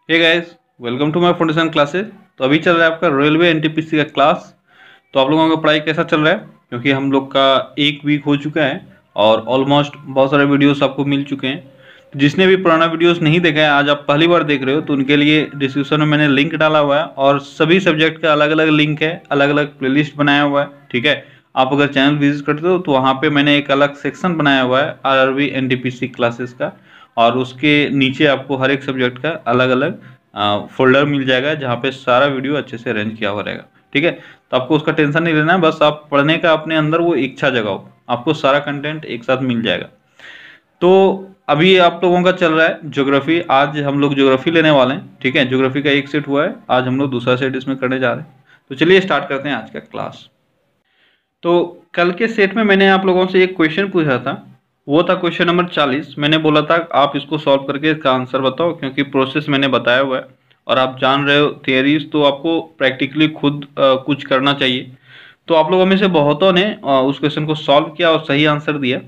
Hey guys, welcome to my foundation classes. तो अभी चल रहा है आपका रेलवे एनटीपीसी का क्लास। तो आप लोगों का पढ़ाई कैसा चल रहा है? क्योंकि हम लोग का एक वीक हो चुका है और ऑलमोस्ट बहुत सारे वीडियोस आपको मिल चुके हैं। तो जिसने भी पुराना वीडियोस नहीं देखा है, आज आप पहली बार देख रहे हो, तो उनके लिए डिस्क्रिप्शन में मैंने लिंक डाला हुआ है और सभी सब्जेक्ट का अलग अलग लिंक है, अलग अलग प्लेलिस्ट बनाया हुआ है। ठीक है, आप अगर चैनल विजिट करते हो तो वहाँ पे मैंने एक अलग सेक्शन बनाया हुआ है आरआरबी एनटीपीसी क्लासेस का, और उसके नीचे आपको हर एक सब्जेक्ट का अलग अलग फोल्डर मिल जाएगा जहाँ पे सारा वीडियो अच्छे से अरेंज किया हुआ रहेगा। ठीक है, तो आपको उसका टेंशन नहीं लेना है, बस आप पढ़ने का अपने अंदर वो इच्छा जगाओ, आपको सारा कंटेंट एक साथ मिल जाएगा। तो अभी आप लोगों का चल रहा है ज्योग्राफी। आज हम लोग ज्योग्राफी लेने वाले हैं। ठीक है, ज्योग्राफी का एक सेट हुआ है, आज हम लोग दूसरा सेट इसमें करने जा रहे हैं। तो चलिए स्टार्ट करते हैं आज का क्लास। तो कल के सेट में मैंने आप लोगों से एक क्वेश्चन पूछा था, वो था क्वेश्चन नंबर 40। मैंने बोला था आप इसको सॉल्व करके इसका आंसर बताओ, क्योंकि प्रोसेस मैंने बताया हुआ है और आप जान रहे हो थियरीज, तो आपको प्रैक्टिकली खुद कुछ करना चाहिए। तो आप लोगों में से बहुतों ने उस क्वेश्चन को सॉल्व किया और सही आंसर दिया।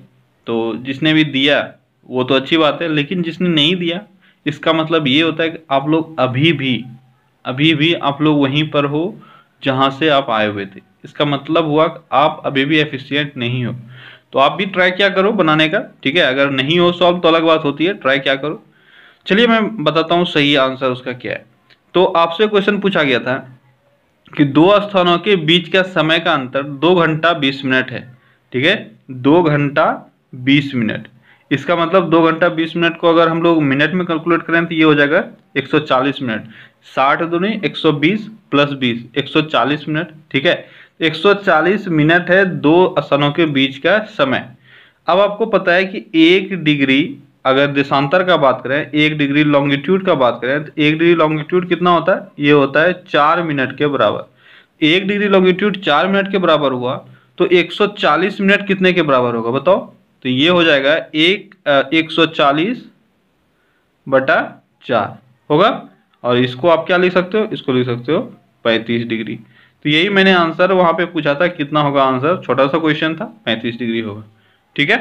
तो जिसने भी दिया वो तो अच्छी बात है, लेकिन जिसने नहीं दिया, इसका मतलब ये होता है कि आप लोग अभी भी आप लोग वहीं पर हो जहाँ से आप आए हुए थे। इसका मतलब हुआ कि आप अभी भी एफिशिएंट नहीं हो। तो आप भी ट्राई क्या करो बनाने का। ठीक है, अगर नहीं हो सॉल्व तो अलग बात होती है, ट्राई क्या करो। चलिए मैं बताता हूँ सही आंसर उसका क्या है। तो आपसे क्वेश्चन पूछा गया था कि दो स्थानों के बीच का समय का अंतर 2 घंटा 20 मिनट है। ठीक है, 2 घंटा 20 मिनट। इसका मतलब 2 घंटा 20 मिनट को अगर हम लोग मिनट में कैलकुलेट करें तो ये हो जाएगा 140 मिनट। 60 दूनी 120 प्लस 20 140 मिनट। ठीक है, 140 मिनट है दो स्थानों के बीच का समय। अब आपको पता है कि 1 डिग्री, अगर देशांतर का बात करें, 1 डिग्री लॉन्गिट्यूड का बात करें, तो 1 डिग्री लॉन्गिट्यूड कितना होता है? ये होता है 4 मिनट के बराबर। 1 डिग्री लॉन्गिट्यूड 4 मिनट के बराबर हुआ तो 140 मिनट कितने के बराबर होगा बताओ? तो ये हो जाएगा 140 बटा 4 होगा। और इसको आप क्या लिख सकते हो? इसको लिख सकते हो 35 डिग्री। तो यही मैंने आंसर वहां पे पूछा था, कितना होगा आंसर, छोटा सा क्वेश्चन था, 35 डिग्री होगा। ठीक है,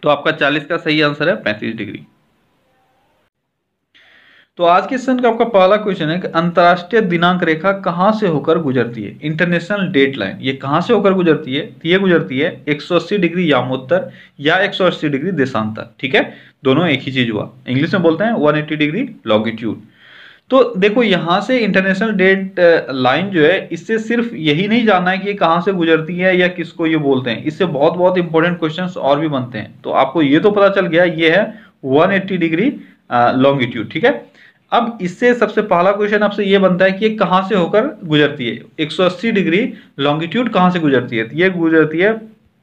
तो आपका 40 का सही आंसर है 35 डिग्री। तो आज के सेशन का आपका पहला क्वेश्चन है कि अंतरराष्ट्रीय दिनांक रेखा कहां से होकर गुजरती है? इंटरनेशनल डेट लाइन ये कहां से होकर गुजरती है? ये गुजरती है 180 डिग्री यामोत्तर या 180 डिग्री देशांतर। ठीक है, दोनों एक ही चीज हुआ। इंग्लिश में बोलते हैं 180 डिग्री लॉन्गिट्यूड। तो देखो यहाँ से इंटरनेशनल डेट लाइन जो है, इससे सिर्फ यही नहीं जानना है कि ये कहाँ से गुजरती है या किसको ये बोलते हैं, इससे बहुत बहुत इंपॉर्टेंट क्वेश्चंस और भी बनते हैं। तो आपको ये तो पता चल गया ये है 180 डिग्री लॉन्गिट्यूड। ठीक है, अब इससे सबसे पहला क्वेश्चन आपसे ये बनता है कि ये कहाँ से होकर गुजरती है? 180 डिग्री लॉन्गिट्यूड कहाँ से गुजरती है? ये गुजरती है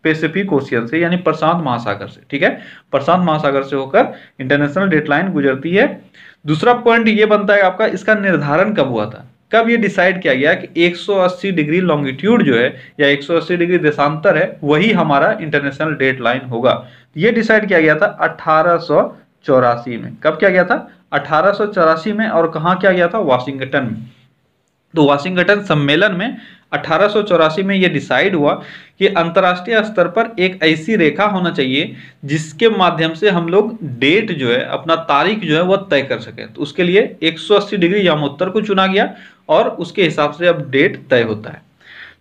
पैसिफिक ओशियन से, यानी प्रशांत महासागर से। ठीक है, प्रशांत महासागर से होकर इंटरनेशनल डेट लाइन गुजरती है। दूसरा पॉइंट ये बनता है आपका, इसका निर्धारण कब हुआ था? कब ये डिसाइड किया गया कि 180 डिग्री लॉन्गिट्यूड जो है या 180 डिग्री देशांतर है वही हमारा इंटरनेशनल डेट लाइन होगा? ये डिसाइड किया गया था 1884 में। कब किया गया था? 1884 में। और कहाँ किया गया था? वाशिंगटन में। तो वाशिंगटन सम्मेलन में 1884 में यह डिसाइड हुआ कि अंतर्राष्ट्रीय स्तर पर एक ऐसी रेखा होना चाहिए जिसके माध्यम से हम लोग डेट जो है, अपना तारीख जो है वह तय कर सके। तो उसके लिए 180 डिग्री यामोत्तर को चुना गया और उसके हिसाब से अब डेट तय होता है।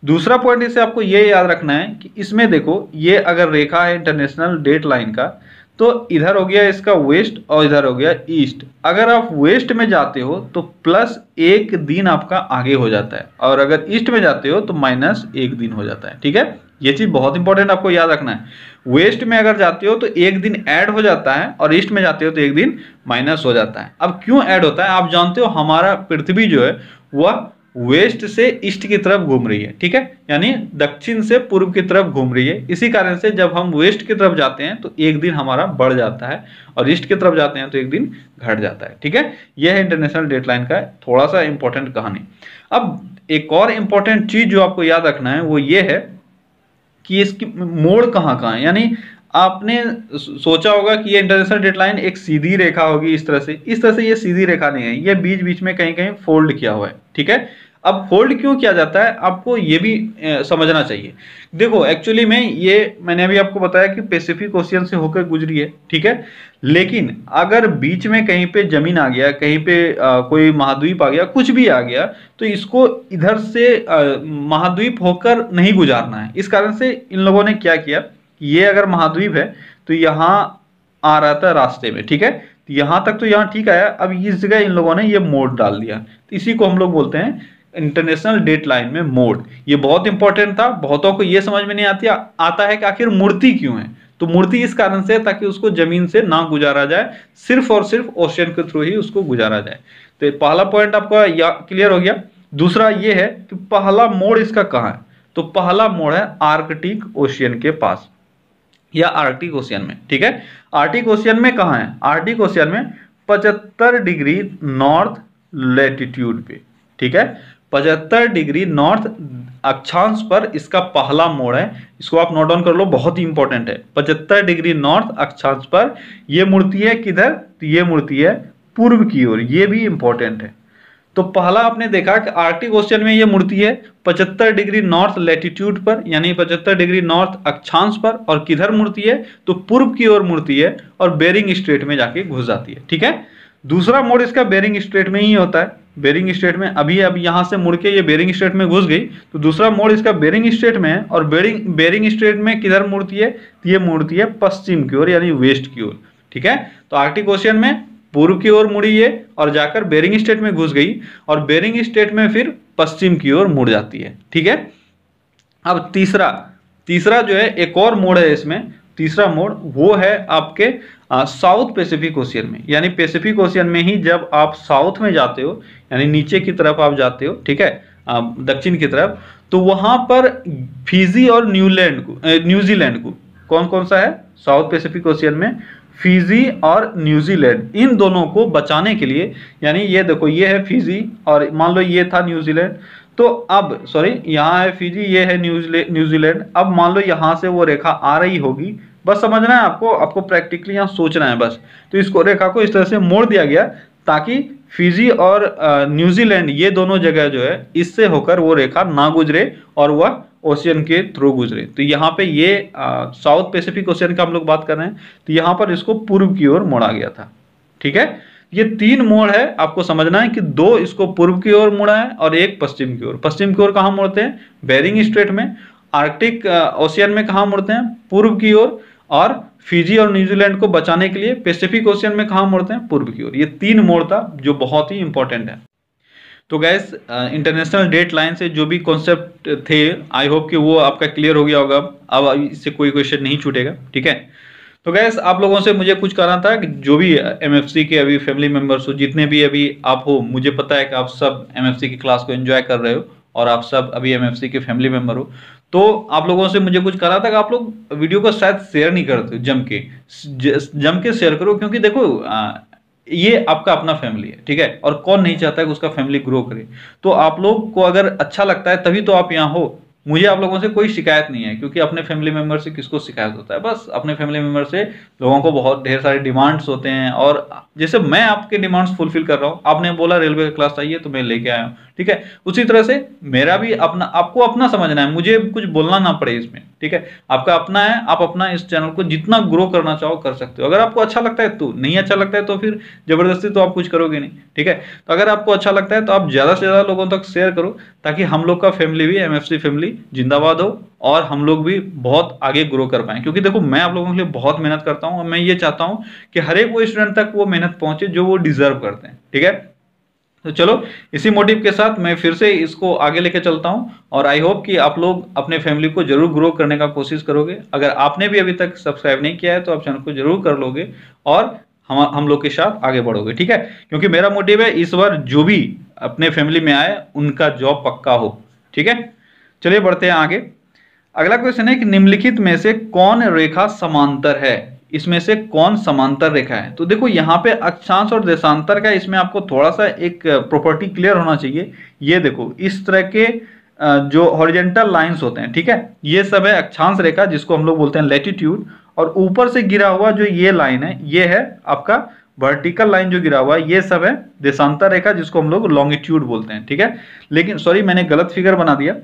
दूसरा पॉइंट इसे आपको ये याद रखना है कि इसमें देखो, ये अगर रेखा है इंटरनेशनल डेट लाइन का, तो इधर हो गया इसका वेस्ट और इधर हो गया ईस्ट। अगर आप वेस्ट में जाते हो तो प्लस 1 दिन आपका आगे हो जाता है, और अगर ईस्ट में जाते हो तो माइनस 1 दिन हो जाता है। ठीक है, ये चीज बहुत इंपॉर्टेंट आपको याद रखना है। वेस्ट में अगर जाते हो तो 1 दिन ऐड हो जाता है और ईस्ट में जाते हो तो 1 दिन माइनस हो जाता है। अब क्यों ऐड होता है? आप जानते हो हमारा पृथ्वी जो है वह वेस्ट से ईस्ट की तरफ घूम रही है। ठीक है, यानी दक्षिण से पूर्व की तरफ घूम रही है। इसी कारण से जब हम वेस्ट की तरफ जाते हैं तो 1 दिन हमारा बढ़ जाता है और ईस्ट की तरफ जाते हैं तो 1 दिन घट जाता है। ठीक है, यह है इंटरनेशनल डेटलाइन का थोड़ा सा इंपॉर्टेंट कहानी। अब एक और इंपॉर्टेंट चीज जो आपको याद रखना है वो ये है कि इसकी मोड़ कहाँ कहाँ है। यानी आपने सोचा होगा कि ये इंटरनेशनल डेटलाइन एक सीधी रेखा होगी इस तरह से। ये सीधी रेखा नहीं है, ये बीच बीच में कहीं कहीं फोल्ड किया हुआ है। ठीक है, अब होल्ड क्यों किया जाता है आपको ये भी समझना चाहिए। देखो एक्चुअली में ये मैंने अभी आपको बताया कि पैसिफिक ओशियन से होकर गुजरी है, ठीक है, लेकिन अगर बीच में कहीं पे जमीन आ गया, कहीं पे कोई महाद्वीप आ गया, कुछ भी आ गया, तो इसको इधर से महाद्वीप होकर नहीं गुजारना है। इस कारण से इन लोगों ने क्या किया, ये अगर महाद्वीप है तो यहाँ आ रहा था रास्ते में, ठीक है, तो यहां तक तो यहाँ ठीक आया, अब इस जगह इन लोगों ने ये मोड़ डाल दिया, तो इसी को हम लोग बोलते हैं इंटरनेशनल डेट लाइन में मोड़। ये बहुत इंपॉर्टेंट था, बहुतों को ये समझ में नहीं आता है कि आखिर मूर्ति क्यों है। तो मूर्ति इस कारण से ताकि उसको जमीन से ना गुजारा जाए, सिर्फ और सिर्फ ओशियन के थ्रू ही उसको गुजारा जाए। तो पहला पॉइंट आपका क्लियर हो गया। दूसरा ये है कि पहला मोड़ इसका कहाँ है, तो पहला मोड़ है आर्कटिक ओशियन के पास या आर्कटिक ओशियन में, ठीक है। आर्कटिक ओशियन में कहाँ है, आर्कटिक ओशियन में 75 डिग्री नॉर्थ लैटिट्यूड पे, ठीक है, 75 डिग्री नॉर्थ अक्षांश पर इसका पहला मोड़ है। इसको आप नोट डाउन कर लो, बहुत ही इंपॉर्टेंट है। 75 डिग्री नॉर्थ अक्षांश पर यह मूर्ति है किधर, तो ये मूर्ति है पूर्व की ओर, ये भी इंपॉर्टेंट है। तो पहला आपने देखा कि आर्कटिक ओशियन में ये मूर्ति है 75 डिग्री नॉर्थ लैटिट्यूड पर, यानी 75 डिग्री नॉर्थ अक्षांश पर, और किधर मूर्ति है, तो पूर्व की ओर मूर्ति है और बेरिंग स्ट्रेट में जाके घुस जाती है, ठीक है। दूसरा मोड़ इसका बेरिंग स्ट्रेट में ही होता है। बेरिंग स्ट्रेट में अभी यहां से मुड़ के ये बेरिंग स्ट्रेट में घुस गई, तो दूसरा मोड़ इसका बेरिंग स्ट्रेट में है। और बेरिंग स्ट्रेट में किधर मूर्ति है, तो ये मूर्ति है पश्चिम की ओर यानी वेस्ट की ओर, ठीक है। तो आर्कटिक ओशियन में पूर्व की ओर मुड़ी है और जाकर बेरिंग स्ट्रेट में घुस गई, और बेरिंग स्ट्रेट में फिर पश्चिम की ओर मुड़ जाती है, ठीक है। अब तीसरा जो है एक और मोड़ है इसमें, तीसरा मोड़ वो है आपके साउथ पैसिफिक ओशियन में, यानी पैसिफिक ओशियन में ही जब आप साउथ में जाते हो, यानी नीचे की तरफ आप जाते हो, ठीक है, दक्षिण की तरफ, तो वहां पर फिजी और न्यूजीलैंड को कौन कौन सा है साउथ पैसिफिक ओशियन में, फिजी और न्यूजीलैंड, इन दोनों को बचाने के लिए, यानी ये देखो ये है फिजी और मान लो ये था न्यूजीलैंड, तो अब सॉरी यहाँ है फिजी, ये है न्यूजीलैंड। अब मान लो यहाँ से वो रेखा आ रही होगी, बस समझना है आपको प्रैक्टिकली यहाँ सोचना है बस। तो इसको रेखा को इस तरह से मोड़ दिया गया ताकि फिजी और न्यूजीलैंड ये दोनों जगह जो है इससे होकर वो रेखा ना गुजरे और वह ओशियन के थ्रू गुजरे। तो यहाँ पे ये साउथ पैसिफिक ओशियन का हम लोग बात कर रहे हैं, तो यहाँ पर इसको पूर्व की ओर मोड़ा गया था, ठीक है। ये 3 मोड़ है, आपको समझना है कि 2 इसको पूर्व की ओर मोड़ा है और एक पश्चिम की ओर। पश्चिम की ओर कहाँ मोड़ते हैं, बेरिंग स्ट्रेट में। आर्कटिक ओशियन में कहाँ मोड़ते हैं, पूर्व की ओर। और फिजी और न्यूजीलैंड को बचाने के लिए पैसिफिक ओशियन में कहाँ मोड़ते हैं, पूर्व की ओर। ये 3 मोड़ था जो बहुत ही इंपॉर्टेंट है। तो गैस इंटरनेशनल डेट लाइन से जो भी कॉन्सेप्ट थे, आई होप कि वो आपका क्लियर हो गया होगा। अब इससे कोई क्वेश्चन नहीं छूटेगा, ठीक है। तो गैस आप लोगों से मुझे कुछ कहना था कि जो भी एमएफसी के अभी फैमिली मेंबर्स हो, जितने भी अभी आप हो, मुझे पता है कि आप सब एमएफसी की क्लास को एंजॉय कर रहे हो और आप सब अभी एमएफसी के फैमिली मेंबर हो। तो आप लोगों से मुझे कुछ कहना था कि आप लोग वीडियो को शायद शेयर नहीं करते, जम के शेयर करो, क्योंकि देखो ये आपका अपना फैमिली है, ठीक है, और कौन नहीं चाहता है कि उसका फैमिली ग्रो करे। तो आप लोग को अगर अच्छा लगता है तभी तो आप यहाँ हो। मुझे आप लोगों से कोई शिकायत नहीं है, क्योंकि अपने फैमिली मेंबर से किसको शिकायत होता है, बस अपने फैमिली मेंबर से लोगों को बहुत ढेर सारे डिमांड्स होते हैं। और जैसे मैं आपके डिमांड्स फुलफिल कर रहा हूँ, आपने बोला रेलवे का क्लास चाहिए तो मैं लेके आया हूँ, ठीक है। उसी तरह से मेरा भी अपना, आपको अपना समझना है, मुझे कुछ बोलना ना पड़े इसमें, ठीक है। आपका अपना है, आप अपना इस चैनल को जितना ग्रो करना चाहो कर सकते हो। अगर आपको अच्छा लगता है तो, नहीं अच्छा लगता है तो फिर जबरदस्ती तो आप कुछ करोगे नहीं, ठीक है। तो अगर आपको अच्छा लगता है तो आप ज्यादा से ज्यादा लोगों तक शेयर करो, ताकि हम लोग का फैमिली भी, एमएफसी फैमिली जिंदाबाद हो और हम लोग भी बहुत आगे ग्रो कर पाए। क्योंकि देखो मैं आप लोगों के लिए बहुत मेहनत करता हूं और मैं ये चाहता हूं कि हर एक वो स्टूडेंट तक वो मेहनत पहुंचे जो वो डिजर्व करते हैं, ठीक है। तो चलो इसी मोटिव के साथ मैं फिर से इसको आगे लेके चलता हूं और आई होप कि आप लोग अपने फैमिली को जरूर ग्रो करने का कोशिश करोगे। अगर आपने भी अभी तक सब्सक्राइब नहीं किया है तो आप चैनल को जरूर कर लोगे और हम लोग के साथ आगे बढ़ोगे, ठीक है। क्योंकि मेरा मोटिव है इस बार जो भी अपने फैमिली में आए उनका जॉब पक्का हो, ठीक है। चलिए बढ़ते हैं आगे। अगला क्वेश्चन है कि निम्नलिखित में से कौन रेखा समांतर है, इसमें से कौन समांतर रेखा है। तो देखो यहाँ पे अक्षांश और देशांतर का इसमें आपको थोड़ा सा एक प्रॉपर्टी क्लियर होना चाहिए। ये देखो इस तरह के जो हॉरिजॉन्टल लाइंस होते हैं, ठीक है, ये सब है अक्षांश रेखा जिसको हम लोग बोलते हैं लैटिट्यूड, और ऊपर से गिरा हुआ जो ये लाइन है ये है आपका वर्टिकल लाइन जो गिरा हुआ है ये सब है देशांतर रेखा, जिसको हम लोग लॉन्गिट्यूड बोलते हैं, ठीक है। लेकिन सॉरी, मैंने गलत फिगर बना दिया।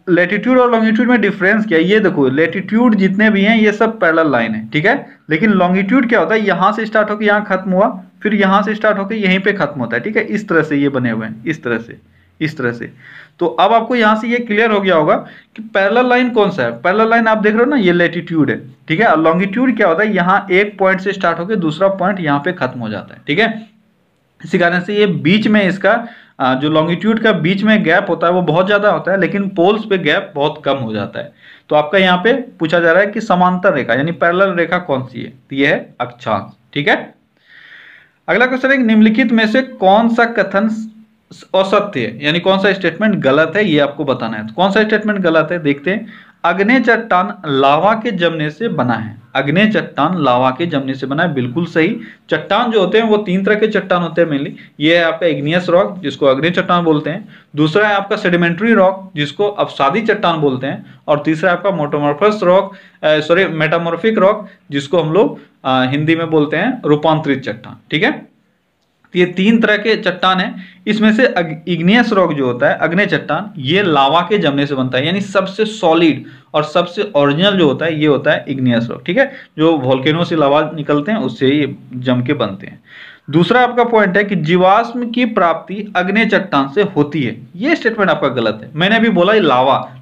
लेटीट्यूड और लॉन्गिट्यूड में डिफरेंस क्या है, ये देखो, लेटीट्यूड जितने भी हैं ये सब पैरेलल लाइन है, ठीक है। लेकिन लॉन्गिट्यूड क्या होता है, यहां से स्टार्ट होकर यहां खत्म हुआ, फिर यहां से स्टार्ट होकर यहीं पे खत्म होता है, ठीक है। इस तरह से ये बने हुए हैं, इस तरह से, इस तरह से। तो अब आपको यहां से ये क्लियर हो गया होगा कि पैरेलल लाइन कौन सा है। पैरेलल लाइन आप देख रहे हो ना, ये लेटीट्यूड है, ठीक है। और लॉन्गिट्यूड क्या होता है, यहाँ एक पॉइंट से स्टार्ट होकर दूसरा पॉइंट यहाँ पे खत्म हो जाता है, ठीक है। इसी कारण से ये बीच में इसका जो लॉन्गिट्यूड का बीच में गैप होता है वो बहुत ज्यादा होता है, लेकिन पोल्स पे गैप बहुत कम हो जाता है। तो आपका यहाँ पे पूछा जा रहा है कि समांतर रेखा यानी पैरेलल रेखा कौन सी है, तो ये है अक्षांश, ठीक है। अगला क्वेश्चन है, निम्नलिखित में से कौन सा कथन असत्य है, यानी कौन सा स्टेटमेंट गलत है, ये आपको बताना है। तो कौन सा स्टेटमेंट गलत है देखते हैं। अग्नेय चट्टान लावा के जमने से बना है। अग्नेय चट्टान लावा के जमने से बना है, बिल्कुल सही। चट्टान जो होते हैं वो तीन तरह के चट्टान होते हैं मेनली। ये है आपका इग्नियस रॉक, जिसको अग्नेय चट्टान बोलते हैं। दूसरा है आपका सेडिमेंट्री रॉक, जिसको अवसादी चट्टान बोलते हैं। और तीसरा है आपका मोटोमॉर्फस रॉक, मेटामॉर्फिक रॉक, जिसको हम लोग हिंदी में बोलते हैं रूपांतरित चट्टान, ठीक है। ये तीन तरह के चट्टान है। इसमें से इग्नियस रॉक जो होता है, अग्नेय चट्टान, ये लावा के जमने से बनता है, यानी सबसे सॉलिड और सबसे ओरिजिनल जो होता है ये होता है इग्नियस रॉक, ठीक है। जो वोल्केनो से लावा निकलते हैं उससे ये जम के बनते हैं। दूसरा आपका पॉइंट है कि जीवाश्म की प्राप्ति अग्नेय चट्टान से होती है। ये स्टेटमेंट आपका गलत है। मैंने अभी बोला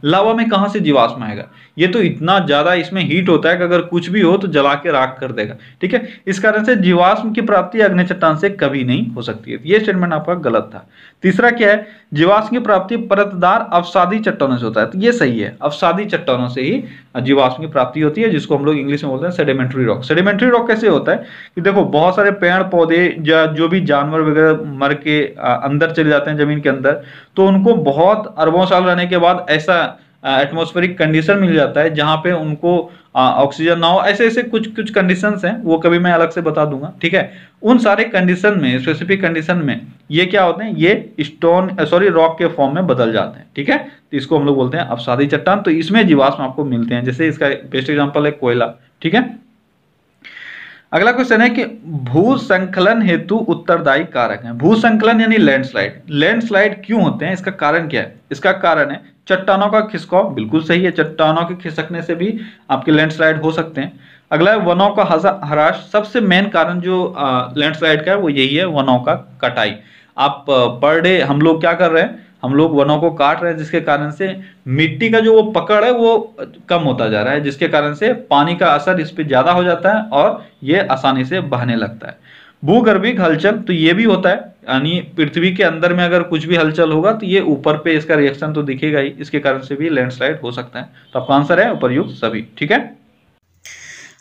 लावा में कहां से जीवाश्म आएगा, ये तो इतना ज्यादा इसमें हीट होता है कि अगर कुछ भी हो तो जला के राख कर देगा, ठीक है। इस कारण से जीवाश्म की प्राप्ति अग्नेय चट्टान से कभी नहीं हो सकती है। ये स्टेटमेंट आपका गलत था। तीसरा क्या है, जीवाश्म की प्राप्ति परतदार अवसादी चट्टानों से होता है, तो ये सही है। अवसादी चट्टानों से ही जीवाश्म की प्राप्ति होती है, जिसको हम लोग इंग्लिश में बोलते हैं सेडिमेंट्री रॉक। सेडिमेंट्री रॉक कैसे होता है कि देखो, बहुत सारे पेड़ पौधे जो भी जानवर वगैरह मर के अंदर चले जाते हैं जमीन के अंदर, तो उनको बहुत अरबों साल रहने के बाद ऐसा एटमॉस्फेरिक कंडीशन मिल जाता है जहां पे उनको ऑक्सीजन ना हो। ऐसे ऐसे कुछ कंडीशंस हैं, वो कभी मैं अलग से बता दूंगा, ठीक है। उन सारे कंडीशन में, स्पेसिफिक कंडीशन में ये क्या होते हैं, ये रॉक के फॉर्म में बदल जाते हैं, ठीक है। तो इसको हम लोग बोलते हैं अवसादी चट्टान। तो इसमें जीवाश्म आपको मिलते हैं, जैसे इसका बेस्ट एग्जांपल है कोयला, ठीक है। अगला क्वेश्चन है कि भूसंकलन हेतु उत्तरदायी कारक है। भूसंकलन यानी लैंडस्लाइड। लैंडस्लाइड क्यों होते हैं, इसका कारण क्या है। इसका कारण है चट्टानों का खिसकाव, बिल्कुल सही है। चट्टानों के खिसकने से भी आपके लैंडस्लाइड हो सकते हैं। अगला है वनों का ह्रास। सबसे मेन कारण जो लैंडस्लाइड का है वो यही है, वनों का कटाई। आप पर डे हम लोग क्या कर रहे हैं, हम लोग वनों को काट रहे हैं, जिसके कारण से मिट्टी का जो वो पकड़ है वो कम होता जा रहा है, जिसके कारण से पानी का असर इस पे ज्यादा हो जाता है और ये आसानी से बहने लगता है। भूगर्भिक हलचल, तो ये भी होता है, यानी पृथ्वी के अंदर में अगर कुछ भी हलचल होगा तो ये ऊपर पे इसका रिएक्शन तो दिखेगा ही, इसके कारण से भी लैंडस्लाइड हो सकता है। तो आपका आंसर है उपर्युक्त सभी, ठीक है।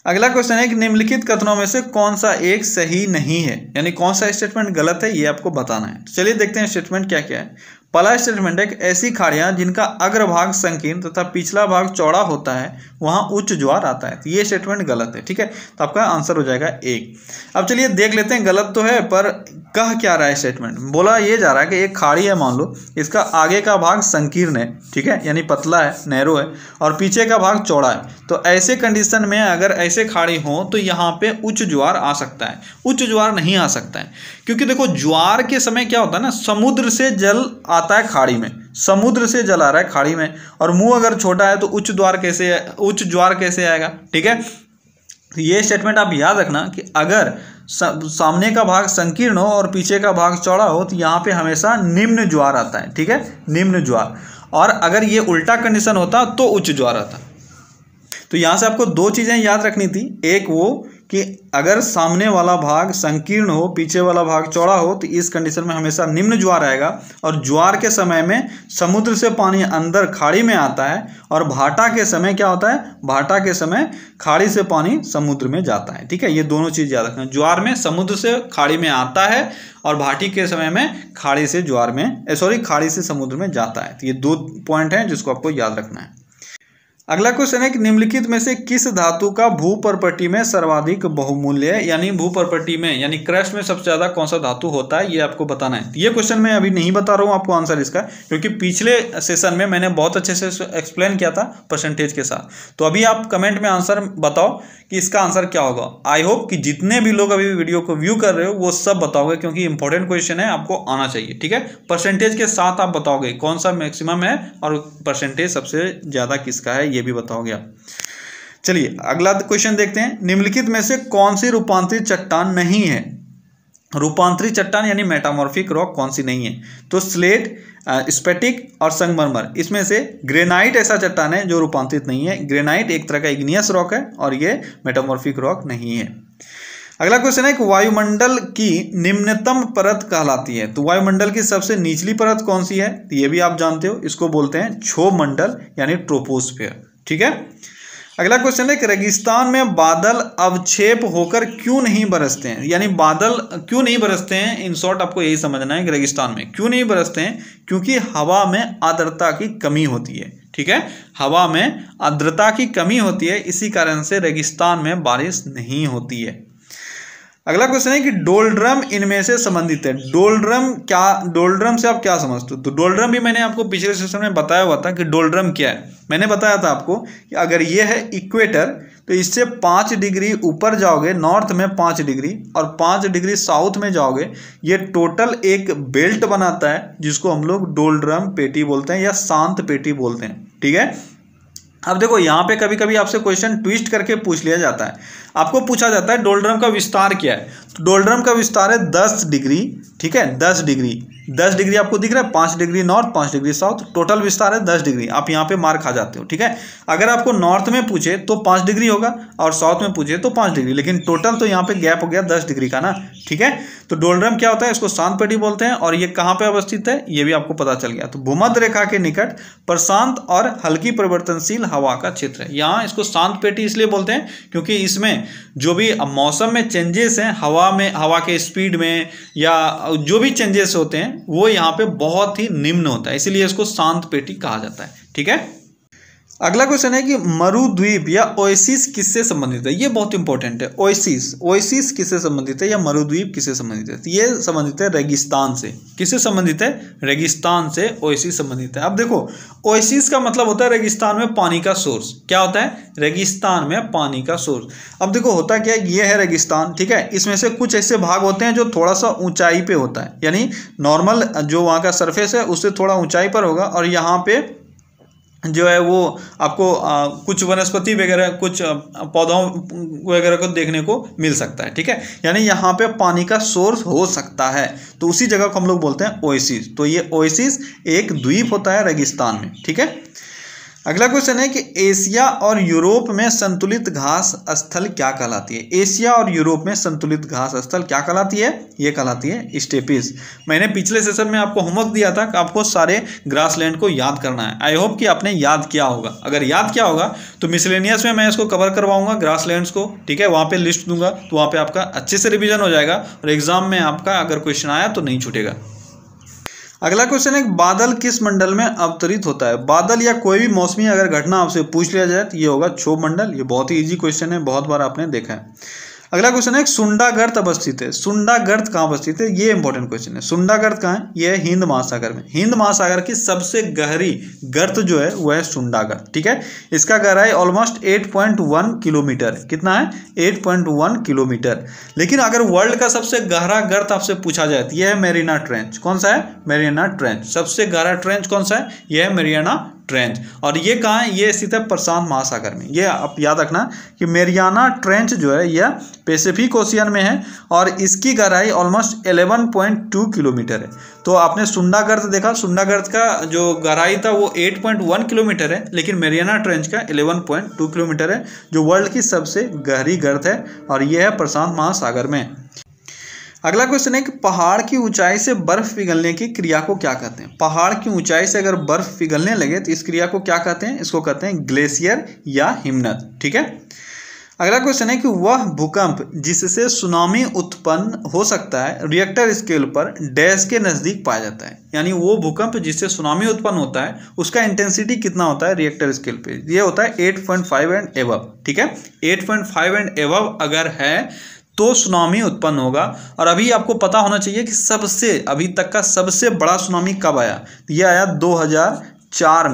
अगला क्वेश्चन है कि निम्नलिखित कथनों में से कौन सा एक सही नहीं है, यानी कौन सा स्टेटमेंट गलत है, ये आपको बताना है। चलिए देखते हैं स्टेटमेंट क्या क्या है। पहला स्टेटमेंट है कि ऐसी खाड़ियां जिनका अग्रभाग संकीर्ण तथा पिछला भाग चौड़ा होता है वहां उच्च ज्वार आता है। तो ये स्टेटमेंट गलत है, ठीक है। तो आपका आंसर हो जाएगा एक। अब चलिए देख लेते हैं, गलत तो है पर कह क्या रहा है स्टेटमेंट। बोला ये जा रहा है कि एक खाड़ी है, मान लो इसका आगे का भाग संकीर्ण है, ठीक है, यानी पतला है, नैरो है, और पीछे का भाग चौड़ा है। तो ऐसे कंडीशन में अगर ऐसे खाड़ी हो तो यहाँ पे उच्च ज्वार आ सकता है। उच्च ज्वार नहीं आ सकता है, क्योंकि देखो ज्वार के समय क्या होता है ना, समुद्र से जल आता है खाड़ी में, समुद्र से जल आ रहा है खाड़ी में, और मुंह अगर छोटा है तो उच्च ज्वार कैसे आएगा, ठीक है। तो ये स्टेटमेंट आप याद रखना कि अगर सामने का भाग संकीर्ण हो और पीछे का भाग चौड़ा हो तो यहाँ पे हमेशा निम्न ज्वार आता है, ठीक है, निम्न ज्वार। और अगर ये उल्टा कंडीशन होता तो उच्च ज्वार आता। तो यहाँ से आपको दो चीज़ें याद रखनी थी। एक वो कि अगर सामने वाला भाग संकीर्ण हो, पीछे वाला भाग चौड़ा हो, तो इस कंडीशन में हमेशा निम्न ज्वार आएगा। और ज्वार के समय में समुद्र से पानी अंदर खाड़ी में आता है, और भाटा के समय क्या होता है, भाटा के समय खाड़ी से पानी समुद्र में जाता है, ठीक है। ये दोनों चीज़ याद रखना। ज्वार में समुद्र से खाड़ी में आता है, और भाटी के समय में खाड़ी से खाड़ी से समुद्र में जाता है। तो ये दो पॉइंट हैं जिसको आपको याद रखना है। अगला क्वेश्चन है कि निम्नलिखित में से किस धातु का भू प्रॉपर्टी में सर्वाधिक बहुमूल्य है, यानी भू प्रॉपर्टी में यानी क्रस्ट में सबसे ज्यादा कौन सा धातु होता है, ये आपको बताना है। ये क्वेश्चन मैं अभी नहीं बता रहा हूँ आपको आंसर इसका, क्योंकि पिछले सेशन में मैंने बहुत अच्छे से एक्सप्लेन किया था परसेंटेज के साथ। तो अभी आप कमेंट में आंसर बताओ कि इसका आंसर क्या होगा। आई होप कि जितने भी लोग अभी वीडियो को व्यू कर रहे हो वो सब बताओगे, क्योंकि इंपॉर्टेंट क्वेश्चन है, आपको आना चाहिए। ठीक है, परसेंटेज के साथ आप बताओगे कौन सा मैक्सिमम है और परसेंटेज सबसे ज्यादा किसका है, ये भी बताओगे आप। चलिए अगला क्वेश्चन देखते हैं। निम्नलिखित में से कौन सी रूपांतरित चट्टान नहीं है? रूपांतरित चट्टान यानी मेटामॉर्फिक रॉक कौन सी नहीं है? तो स्लेट, स्फटिक और संगमरमर, इसमें से ग्रेनाइट ऐसा चट्टान है जो रूपांतरित नहीं है। ग्रेनाइट एक तरह का इग्नियस रॉक है और ये मेटामॉर्फिक रॉक नहीं है। अगला क्वेश्चन है कि वायुमंडल की निम्नतम परत कहलाती है। तो वायुमंडल की सबसे निचली परत कौन सी है? तो ये भी आप जानते हो, इसको बोलते हैं क्षोभ मंडल यानी ट्रोपोस्फियर। ठीक है, अगला क्वेश्चन है कि रेगिस्तान में बादल अवक्षेप होकर क्यों नहीं बरसते हैं, यानी बादल क्यों नहीं बरसते हैं। इन शॉर्ट आपको यही समझना है कि रेगिस्तान में क्यों नहीं बरसते हैं, क्योंकि हवा में आर्द्रता की कमी होती है। ठीक है, हवा में आर्द्रता की कमी होती है, इसी कारण से रेगिस्तान में बारिश नहीं होती है। अगला क्वेश्चन है कि डोलड्रम इनमें से संबंधित है। डोलड्रम से आप क्या समझते हो? तो डोलड्रम भी मैंने आपको पिछले सेशन में बताया हुआ था कि डोलड्रम क्या है। मैंने बताया था आपको कि अगर ये है इक्वेटर, तो इससे 5 डिग्री ऊपर जाओगे नॉर्थ में 5 डिग्री और 5 डिग्री साउथ में जाओगे, ये टोटल एक बेल्ट बनाता है जिसको हम लोग डोलड्रम पेटी बोलते हैं या शांत पेटी बोलते हैं। ठीक है, अब देखो यहाँ पे कभी कभी आपसे क्वेश्चन ट्विस्ट करके पूछ लिया जाता है। आपको पूछा जाता है डोलड्रम का विस्तार क्या है। तो डोलड्रम का विस्तार है 10 डिग्री। ठीक है, 10 डिग्री आपको दिख रहा है, 5 degree north 5 degree south, total विस्तार है 10 डिग्री। आप यहाँ पे मार खा जाते हो। ठीक है, अगर आपको नॉर्थ में पूछे तो 5 डिग्री होगा और साउथ में पूछे तो 5 डिग्री, लेकिन टोटल तो यहाँ पे गैप हो गया 10 डिग्री का ना। ठीक है, तो डोलड्रम क्या होता है, इसको शांत पेटी बोलते हैं और ये कहाँ पे अवस्थित है ये भी आपको पता चल गया। तो भूमध्य रेखा के निकट प्रशांत और हल्की परिवर्तनशील हवा का क्षेत्र है। यहाँ इसको शांत पेटी इसलिए बोलते हैं क्योंकि इसमें जो भी मौसम में चेंजेस हैं, हवा के स्पीड में या जो भी चेंजेस होते हैं वो यहाँ पे बहुत ही निम्न होता है, इसीलिए इसको शांत पेटी कहा जाता है। ठीक है, अगला क्वेश्चन है कि मरुद्वीप या ओएसिस किससे संबंधित है। ये बहुत इंपॉर्टेंट है। ओएसिस किससे संबंधित है या मरुद्वीप किससे संबंधित है? ये संबंधित है रेगिस्तान से। किससे संबंधित है? रेगिस्तान से ओएसिस संबंधित है। अब देखो, ओएसिस का मतलब होता है रेगिस्तान में पानी का सोर्स। क्या होता है? रेगिस्तान में पानी का सोर्स। अब देखो होता क्या है, ये है रेगिस्तान। ठीक है, इसमें से कुछ ऐसे भाग होते हैं जो थोड़ा सा ऊंचाई पे होता है, यानी नॉर्मल जो वहाँ का सरफेस है उससे थोड़ा ऊंचाई पर होगा और यहाँ पे जो है वो आपको कुछ वनस्पति वगैरह, कुछ पौधों वगैरह को देखने को मिल सकता है। ठीक है, यानी यहाँ पे पानी का सोर्स हो सकता है, तो उसी जगह को हम लोग बोलते हैं ओएसिस। तो ये ओएसिस एक द्वीप होता है रेगिस्तान में। ठीक है, अगला क्वेश्चन है कि एशिया और यूरोप में संतुलित घास स्थल क्या कहलाती है? एशिया और यूरोप में संतुलित घास स्थल क्या कहलाती है? ये कहलाती है स्टेपिस। मैंने पिछले सेशन में आपको होमवर्क दिया था कि आपको सारे ग्रासलैंड को याद करना है। आई होप कि आपने याद किया होगा। अगर याद किया होगा तो मिसलेनियस में मैं इसको कवर करवाऊंगा ग्रासलैंड्स को। ठीक है, वहाँ पर लिस्ट दूंगा तो वहाँ पर आपका अच्छे से रिविजन हो जाएगा और एग्जाम में आपका अगर क्वेश्चन आया तो नहीं छूटेगा। अगला क्वेश्चन है बादल किस मंडल में अवतरित होता है? बादल या कोई भी मौसमी अगर घटना आपसे पूछ लिया जाए तो ये होगा क्षोभ मंडल। ये बहुत ही इजी क्वेश्चन है, बहुत बार आपने देखा है। अगला क्वेश्चन है सुंडा गर्त अवस्थित है। सुंडा गर्त कहाँ अवस्थित है? ये इंपॉर्टेंट क्वेश्चन है। सुंडा गर्त कहाँ है? ये है हिंद महासागर में। हिंद महासागर की सबसे गहरी गर्त जो है वो है सुंडा गर्त। ठीक है, इसका गहराई ऑलमोस्ट 8.1 किलोमीटर। कितना है? 8.1 किलोमीटर। लेकिन अगर वर्ल्ड का सबसे गहरा गर्त आपसे पूछा जाए तो यह है मैरिना ट्रेंच। कौन सा है? Marina trench. सबसे गहरा ट्रेंच कौन सा है? यह है मैरियाना ट्रेंच। और ये कहाँ है? ये स्थित है प्रशांत महासागर में। ये आप याद रखना कि मैरियाना ट्रेंच जो है यह पैसिफिक ओशियन में है और इसकी गहराई ऑलमोस्ट 11.2 किलोमीटर है। तो आपने सुंडा गर्त देखा, सुंडा गर्त का जो गहराई था वो 8.1 किलोमीटर है, लेकिन मैरियाना ट्रेंच का 11.2 किलोमीटर है, जो वर्ल्ड की सबसे गहरी गर्त है और यह है प्रशांत महासागर में। अगला क्वेश्चन है कि पहाड़ की ऊंचाई से बर्फ पिघलने की क्रिया को क्या कहते हैं? पहाड़ की ऊंचाई से अगर बर्फ पिघलने लगे तो इस क्रिया को क्या कहते हैं? इसको कहते हैं ग्लेशियर या हिमनद। ठीक है, अगला क्वेश्चन है कि वह भूकंप जिससे सुनामी उत्पन्न हो सकता है रिएक्टर स्केल पर डैश के नज़दीक पाया जाता है। यानी वो भूकंप जिससे सुनामी उत्पन्न होता है उसका इंटेंसिटी कितना होता है रिएक्टर स्केल पे, ये होता है 8.5 एंड एबव। ठीक है, 8.5 एंड एबव अगर है तो सुनामी उत्पन्न होगा। और अभी आपको पता होना चाहिए कि सबसे अभी तक का सबसे बड़ा सुनामी कब आया, ये आया 2004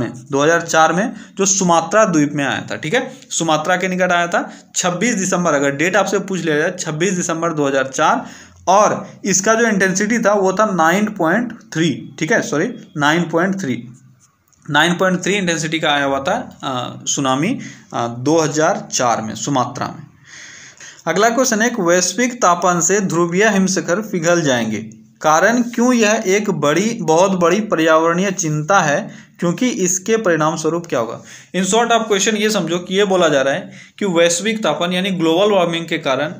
में जो सुमात्रा द्वीप में आया था। ठीक है, सुमात्रा के निकट आया था 26 दिसंबर, अगर डेट आपसे पूछ लिया जाए 26 दिसंबर 2004, और इसका जो इंटेंसिटी था वो था 9.3। ठीक है, सॉरी 9.3 इंटेंसिटी का आया हुआ था सुनामी 2004 में सुमात्रा में। अगला क्वेश्चन है वैश्विक तापमान से ध्रुवीय हिमशिखर पिघल जाएंगे, कारण क्यों यह एक बहुत बड़ी पर्यावरणीय चिंता है, क्योंकि इसके परिणाम स्वरूप क्या होगा। इन शॉर्ट आप क्वेश्चन ये समझो कि ये बोला जा रहा है कि वैश्विक तापमान यानी ग्लोबल वार्मिंग के कारण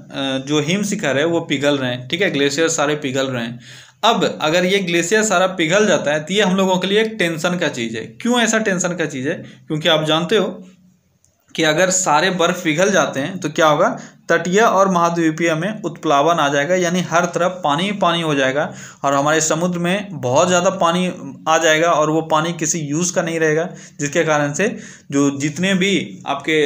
जो हिमशिखर है वो पिघल रहे हैं। ठीक है, ग्लेशियर सारे पिघल रहे हैं। अब अगर ये ग्लेशियर सारा पिघल जाता है तो ये हम लोगों के लिए एक टेंशन का चीज़ है। क्यों ऐसा टेंशन का चीज़ है, क्योंकि आप जानते हो कि अगर सारे बर्फ पिघल जाते हैं तो क्या होगा, तटीय और महाद्वीपीय में उत्प्लावन आ जाएगा, यानी हर तरफ पानी ही पानी हो जाएगा और हमारे समुद्र में बहुत ज़्यादा पानी आ जाएगा और वो पानी किसी यूज़ का नहीं रहेगा, जिसके कारण से जो जितने भी आपके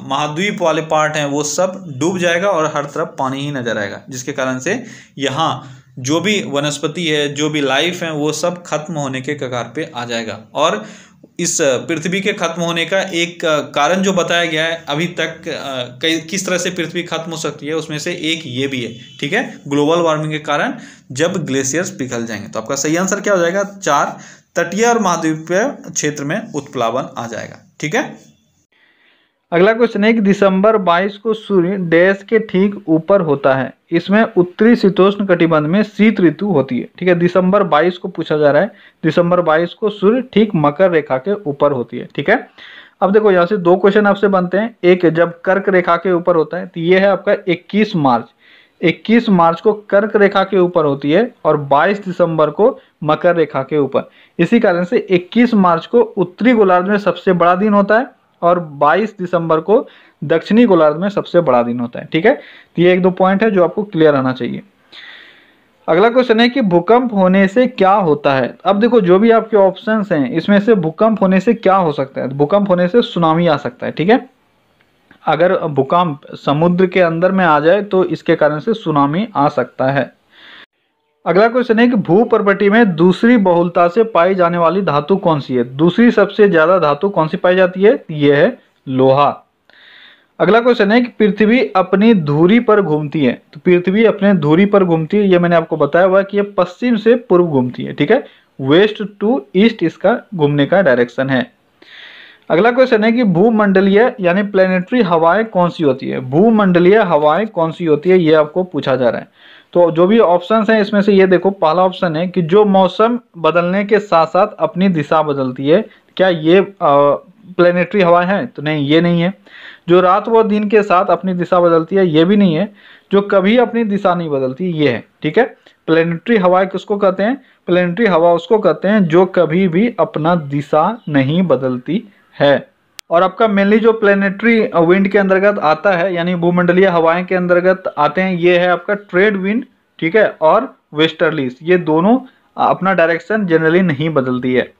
महाद्वीप वाले पार्ट हैं वो सब डूब जाएगा और हर तरफ पानी ही नजर आएगा, जिसके कारण से यहाँ जो भी वनस्पति है, जो भी लाइफ है, वो सब खत्म होने के कगार पे आ जाएगा। और इस पृथ्वी के खत्म होने का एक कारण जो बताया गया है अभी तक, किस तरह से पृथ्वी खत्म हो सकती है, उसमें से एक ये भी है। ठीक है, ग्लोबल वार्मिंग के कारण जब ग्लेशियर्स पिघल जाएंगे। तो आपका सही आंसर क्या हो जाएगा, 4, तटीय और महाद्वीपीय क्षेत्र में उत्प्लावन आ जाएगा। ठीक है, अगला क्वेश्चन है कि दिसंबर 22 को सूर्य डैश के ठीक ऊपर होता है, इसमें उत्तरी शीतोष्ण कटिबंध में शीत ऋतु होती है। ठीक है, दिसंबर 22 को पूछा जा रहा है, दिसंबर 22 को सूर्य ठीक मकर रेखा के ऊपर होती है। ठीक है, अब देखो यहाँ से 2 क्वेश्चन आपसे बनते हैं। एक जब कर्क रेखा के ऊपर होता है तो ये है आपका 21 मार्च को कर्क रेखा के ऊपर होती है और 22 दिसंबर को मकर रेखा के ऊपर। इसी कारण से 21 मार्च को उत्तरी गोलार्ध में सबसे बड़ा दिन होता है और 22 दिसंबर को दक्षिणी गोलार्ध में सबसे बड़ा दिन होता है। ठीक है, तो ये 1-2 पॉइंट है जो आपको क्लियर आना चाहिए। अगला क्वेश्चन है कि भूकंप होने से क्या होता है। अब देखो जो भी आपके ऑप्शंस हैं इसमें से भूकंप होने से क्या हो सकता है, भूकंप होने से सुनामी आ सकता है। ठीक है, अगर भूकंप समुद्र के अंदर में आ जाए तो इसके कारण से सुनामी आ सकता है। अगला क्वेश्चन है कि भूपर्पटी में दूसरी बहुलता से पाई जाने वाली धातु कौन सी है, दूसरी सबसे ज्यादा धातु कौन सी पाई जाती है, यह है लोहा। अगला क्वेश्चन है कि पृथ्वी अपनी धुरी पर घूमती है, तो पृथ्वी अपने धुरी पर घूमती है, ये मैंने आपको बताया हुआ कि ये पश्चिम से पूर्व घूमती है। ठीक है, वेस्ट टू ईस्ट इसका घूमने का डायरेक्शन है। अगला क्वेश्चन है कि भूमंडलीय यानी प्लेनेटरी हवाएं कौन सी होती है, भूमंडलीय हवाएं कौन सी होती है, ये आपको पूछा जा रहा है। तो जो भी ऑप्शंस हैं इसमें से ये देखो, पहला ऑप्शन है कि जो मौसम बदलने के साथ साथ अपनी दिशा बदलती है, क्या ये प्लेनेटरी हवाएं हैं, तो नहीं, ये नहीं है। जो रात व दिन के साथ अपनी दिशा बदलती है, ये भी नहीं है। जो कभी अपनी दिशा नहीं बदलती, ये है। ठीक है, प्लेनेटरी हवाएं किसको कहते हैं, प्लेनेटरी हवा उसको कहते हैं जो कभी भी अपना दिशा नहीं बदलती है। और आपका मेनली जो प्लेनेटरी विंड के अंतर्गत आता है यानी भूमंडलीय हवाएं के अंतर्गत आते हैं, ये है आपका ट्रेड विंड। ठीक है, और वेस्टर्लीज, ये दोनों अपना डायरेक्शन जनरली नहीं बदलती है।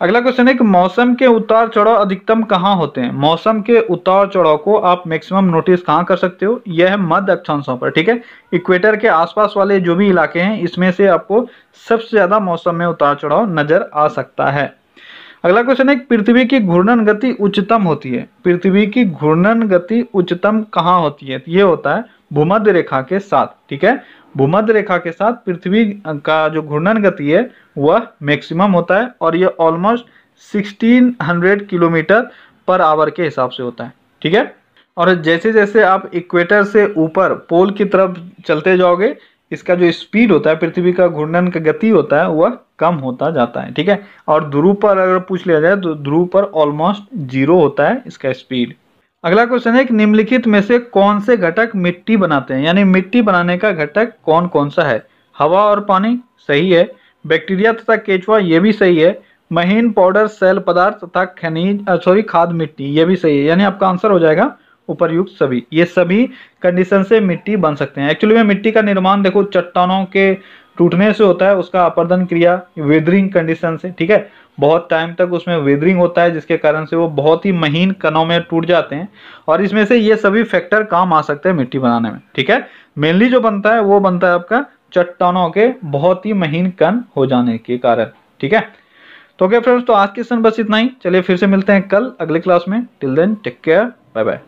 अगला क्वेश्चन है कि मौसम के उतार चढ़ाव अधिकतम कहाँ होते हैं, मौसम के उतार चढ़ाव को आप मैक्सिमम नोटिस कहाँ कर सकते हो, यह है मध्य अक्षांशों पर। ठीक है, इक्वेटर के आसपास वाले जो भी इलाके हैं इसमें से आपको सबसे ज्यादा मौसम में उतार चढ़ाव नजर आ सकता है। अगला क्वेश्चन है पृथ्वी की घूर्णन गति उच्चतम होती है, पृथ्वी की घूर्णन गति उच्चतम कहाँ होती है, ये होता है भूमध्य रेखा के साथ। ठीक है, भूमध्य रेखा के साथ पृथ्वी का जो घूर्णन गति है वह मैक्सिमम होता है और ये ऑलमोस्ट 1600 किलोमीटर पर आवर के हिसाब से होता है। ठीक है, और जैसे जैसे आप इक्वेटर से ऊपर पोल की तरफ चलते जाओगे इसका जो स्पीड होता है, पृथ्वी का घूर्णन का गति होता है वह कम होता जाता है। ठीक है, और ध्रुव पर अगर पूछ लिया जाए तो ध्रुव पर ऑलमोस्ट 0 होता है इसका स्पीड। अगला क्वेश्चन है कि निम्नलिखित में से कौन से घटक मिट्टी बनाते हैं, यानी मिट्टी बनाने का घटक कौन कौन सा है, हवा और पानी सही है, बैक्टीरिया तथा केचुआ ये भी सही है, महीन पाउडर सेल पदार्थ तथा खाद मिट्टी ये भी सही है, यानी आपका आंसर हो जाएगा उपर्युक्त सभी, ये सभी कंडीशन से मिट्टी बन सकते हैं। एक्चुअली में मिट्टी का निर्माण देखो चट्टानों के टूटने से होता है, उसका अपर्दन क्रिया वेदरिंग कंडीशन से, ठीक है, बहुत टाइम तक उसमें वेदरिंग होता है जिसके कारण से वो बहुत ही महीन कणों में टूट जाते हैं, और इसमें से ये सभी फैक्टर काम आ सकते हैं मिट्टी बनाने में, ठीक है। मेनली जो बनता है वो बनता है आपका चट्टानों के बहुत ही महीन कण हो जाने के कारण, ठीक है। तो ओके फ्रेंड्स, तो आज के सेशन बस इतना ही। चलिए फिर से मिलते हैं कल अगले क्लास में। Till then take care, bye bye.